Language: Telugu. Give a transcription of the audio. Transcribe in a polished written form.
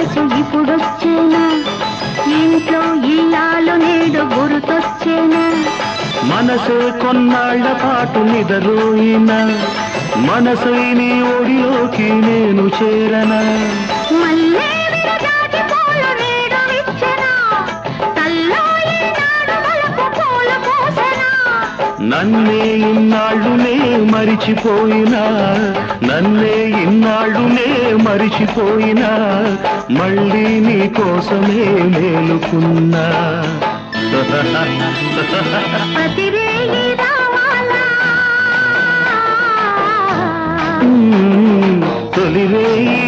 వయసు ఇప్పుడొచ్చేనా ఇంట్లో ఇల్లాలు నేడు గుర్తొచ్చేనా మనసే కొన్నాళ్ల పాటు నిదరోయినా మనసై నీ ఒడిలోకి నేను చేరనా మల్లె విరజాజి పూలు నేడు విచ్చెనా తల్లో ఈనాడు వలపు పూలు పూసెనా నన్నే ఇన్నాళ్ళునే మరిచిపోయినా నన్నే ఇన్నాళ్ళునే మరిచిపోయినా మళ్ళీ నీ కోసమే మేలుకున్నా ప్రతిరేయి రావాలా తొలివేయి